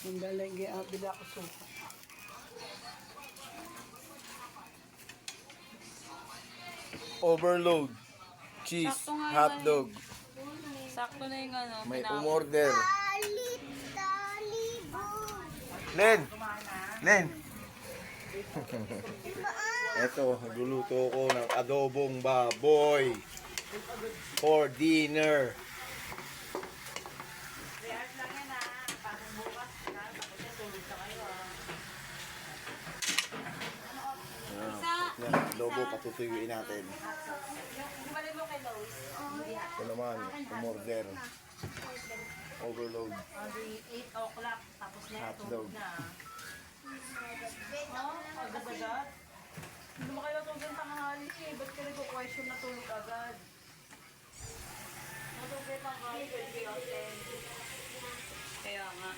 Yung lalagay, bila ko suka. Overload. Cheese. Sakto nga yung Hotdog. Sakto na yung ano. May pinaka- umorder. Len! Len! Eto, nagluluto ko ng adobong baboy for dinner. Adobo, patutuyuin natin. Ito naman, umorder. Overload. 8 o'clock, tapos na yung Hotdog. tulog na. Agad-agad. Hindi mo kayo tulog ng tanghali eh. Ba't ka nag-question na tulog agad? Matulog ng tanghali, 20 Kaya nga.